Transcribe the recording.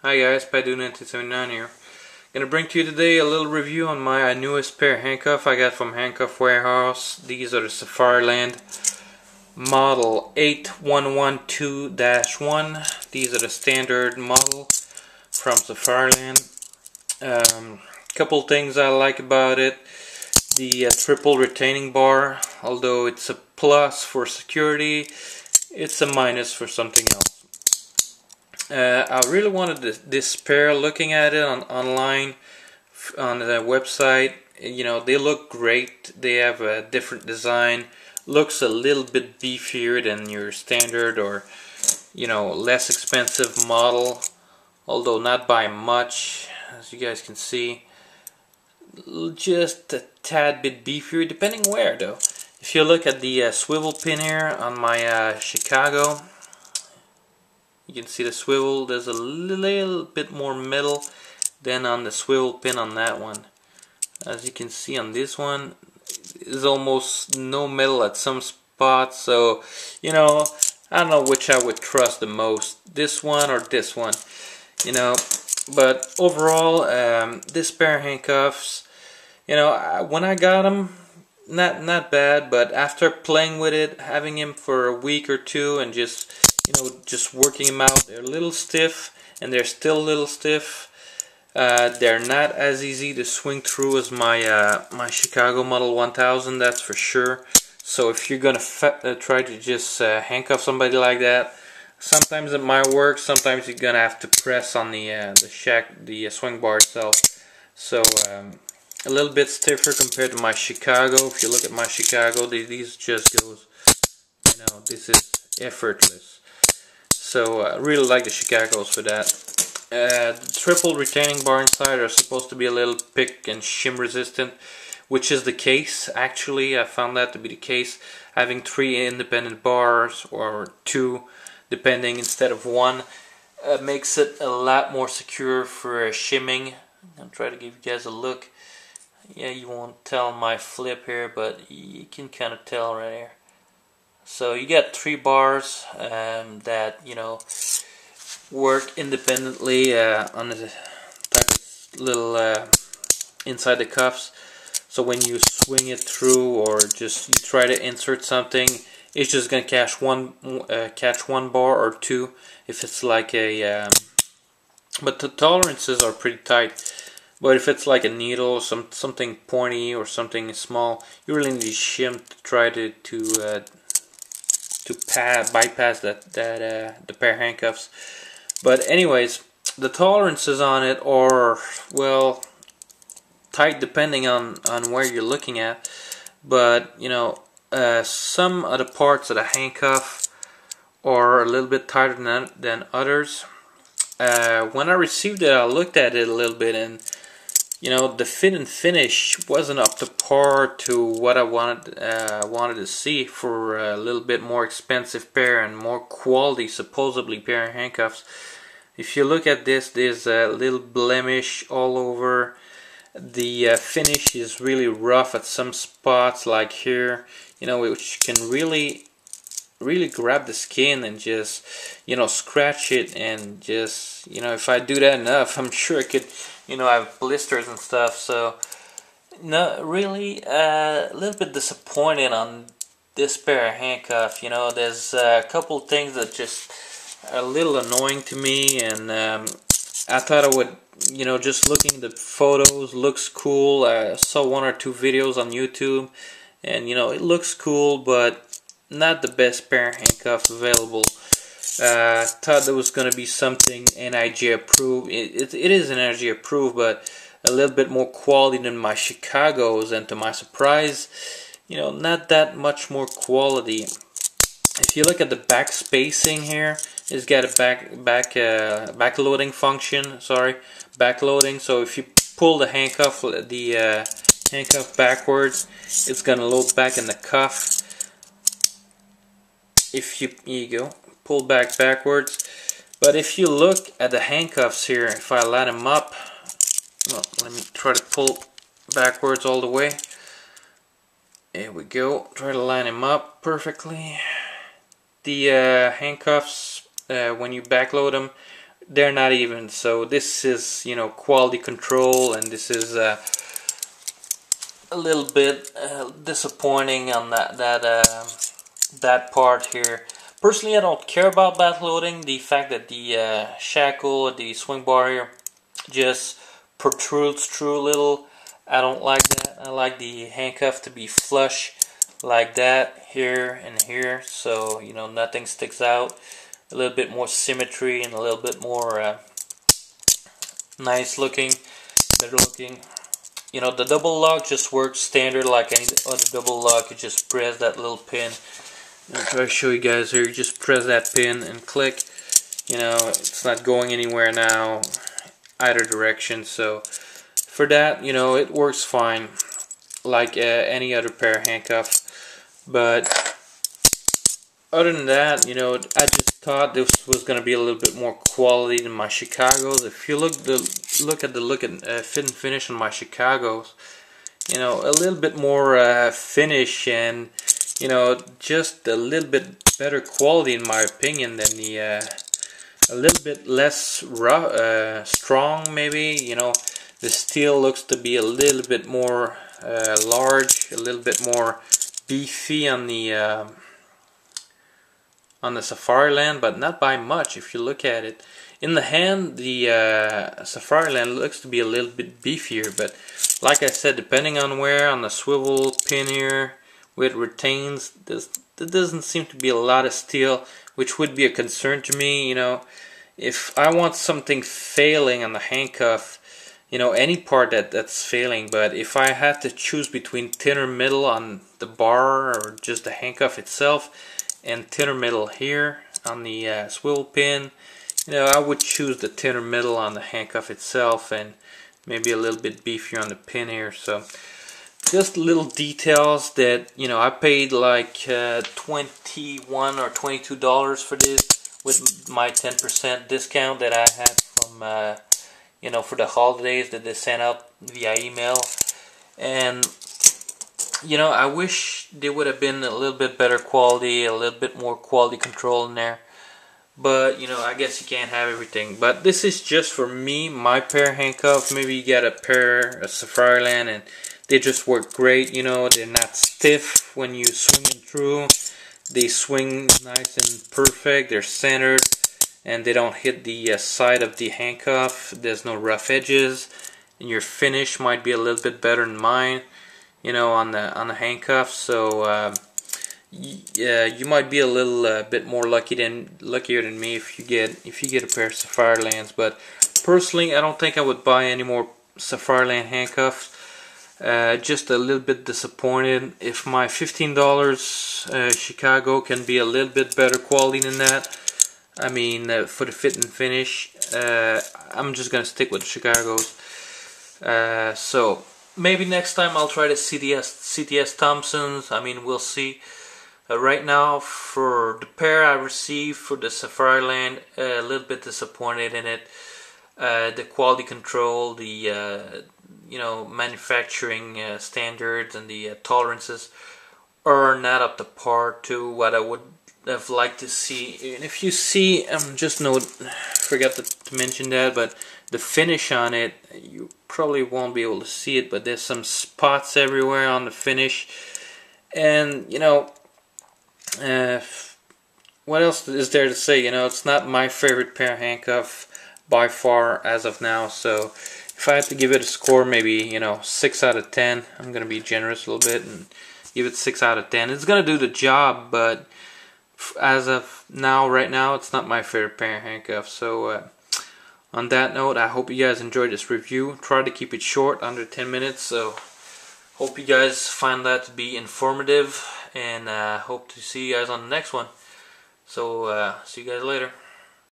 Hi guys, Paidu1979 here. Gonna bring to you today a little review on my newest pair of handcuff I got from Handcuff Warehouse. These are the SAFARILAND model 8112-1. These are the standard model from SAFARILAND. Couple things I like about it. The triple retaining bar, although it's a plus for security, it's a minus for something else. I really wanted this pair. Looking at it online on the website, you know, they look great. They have a different design. Looks a little bit beefier than your standard or, you know, less expensive model, although not by much, as you guys can see. Just a tad bit beefier, depending where though. If you look at the swivel pin here on my Chicago, you can see the swivel. There's a little bit more metal than on the swivel pin on that one. As you can see on this one, there's almost no metal at some spots. So, you know, I don't know which I would trust the most, this one or this one. You know, but overall, this pair of handcuffs, you know, when I got them, not bad. But after playing with it, having him for a week or two, and just, you know, just working them out, they're a little stiff, and they're still a little stiff. They're not as easy to swing through as my my Chicago Model 1000, that's for sure. So if you're gonna try to just handcuff somebody like that, sometimes it might work. Sometimes you're gonna have to press on the swing bar itself. So a little bit stiffer compared to my Chicago. If you look at my Chicago, these just goes, you know, this is effortless. So I really like the Chicagos for that. The triple retaining bar inside are supposed to be a little pick and shim resistant, which is the case. Actually, I found that to be the case. Having 3 independent bars, or 2 depending, instead of 1, makes it a lot more secure for shimming. I'll try to give you guys a look. Yeah, you won't tell my flip here, but you can kind of tell right here. So you got 3 bars that, you know, work independently on the type of little inside the cuffs. So when you swing it through, or just you try to insert something, it's just gonna catch one bar or 2 if it's like a. But the tolerances are pretty tight. But if it's like a needle, something pointy or something small, you really need to shim to try to bypass the pair of handcuffs. But anyways, the tolerances on it are, well, tight depending on where you're looking at. But you know, some of the parts of the handcuff are a little bit tighter than others. When I received it, I looked at it a little bit, and you know, the fit and finish wasn't up to par to what I wanted to see for a little bit more expensive pair and more quality, supposedly, pair of handcuffs. If you look at this, there's a little blemish all over. The finish is really rough at some spots, like here, you know, which can really grab the skin and just, you know, scratch it. And just, you know, if I do that enough, I'm sure I could, you know, have blisters and stuff. So no, really a little bit disappointed on this pair of handcuff. You know, there's a couple things that just are a little annoying to me, and I thought I would, you know, just looking at the photos, looks cool. I saw 1 or 2 videos on YouTube, and you know, it looks cool, but not the best pair of handcuffs available. Thought there was going to be something NIG approved. It is NIG approved, but a little bit more quality than my Chicagos, and to my surprise, you know, not that much more quality. If you look at the back spacing here, it's got a backloading function. Sorry, backloading. So if you pull the handcuff backwards, it's gonna load back in the cuff. If here you go, pull backwards. But if you look at the handcuffs here, if I line them up, well, let me try to pull backwards all the way. There we go. Try to line them up perfectly. The handcuffs, when you backload them, they're not even. So this is, you know, quality control, and this is a little bit disappointing on that part here. Personally, I don't care about backloading. The fact that the shackle, the swing bar here, just protrudes through a little, I don't like that. I like the handcuff to be flush like that here and here, so you know nothing sticks out. A little bit more symmetry and a little bit more nice looking, better looking. You know, the double lock just works standard like any other double lock. You just press that little pin. I'll try to show you guys here. You just press that pin and click. You know, it's not going anywhere now, either direction. So for that, you know, it works fine like any other pair of handcuffs. But other than that, you know, I just thought this was going to be a little bit more quality than my Chicago's. If you look at the fit and finish on my Chicago's, you know, a little bit more finish, and you know, just a little bit better quality in my opinion than the a little bit less rough, strong maybe. You know, the steel looks to be a little bit more large, a little bit more beefy on the SAFARILAND, but not by much if you look at it. In the hand, the SAFARILAND looks to be a little bit beefier, but like I said, depending on where on the swivel pin here, where it retains, there doesn't seem to be a lot of steel, which would be a concern to me. You know, if I want something failing on the handcuff, you know, any part that's failing, but if I had to choose between thinner middle on the bar or just the handcuff itself, and thinner middle here on the swivel pin, you know, I would choose the thinner middle on the handcuff itself, and maybe a little bit beefier on the pin here. So just little details that, you know, I paid like $21 or $22 for this with my 10% discount that I had from you know, for the holidays that they sent out via email. And you know, I wish there would have been a little bit better quality, a little bit more quality control in there. But, you know, I guess you can't have everything. But this is just for me, my pair of handcuffs. Maybe you get a pair of SAFARILAND and they just work great. You know, they're not stiff when you swing them through. They swing nice and perfect. They're centered and they don't hit the side of the handcuff. There's no rough edges. And your finish might be a little bit better than mine, you know, on the handcuff. So yeah, you might be a little bit more luckier than me if you get a pair of SAFARILANDs. But personally, I don't think I would buy any more SAFARILAND handcuffs. Just a little bit disappointed. If my $15 Chicago can be a little bit better quality than that, I mean, for the fit and finish, I'm just gonna stick with the Chicago's. So maybe next time I'll try the CTS Thompsons. I mean, we'll see. Right now, for the pair I received for the SAFARILAND, a little bit disappointed in it. The quality control, the you know, manufacturing standards and the tolerances are not up to par to what I would have liked to see. And if you see, just note, forgot to mention that, but the finish on it, you probably won't be able to see it, but there's some spots everywhere on the finish. And you know, what else is there to say? You know, it's not my favorite pair of handcuffs by far as of now. So if I had to give it a score, maybe, you know, 6 out of 10. I'm gonna be generous a little bit and give it 6 out of 10. It's gonna do the job, but as of now, right now, it's not my favorite pair of handcuffs. So on that note, I hope you guys enjoyed this review. Try to keep it short, under 10 minutes. So hope you guys find that to be informative, and hope to see you guys on the next one. So see you guys later.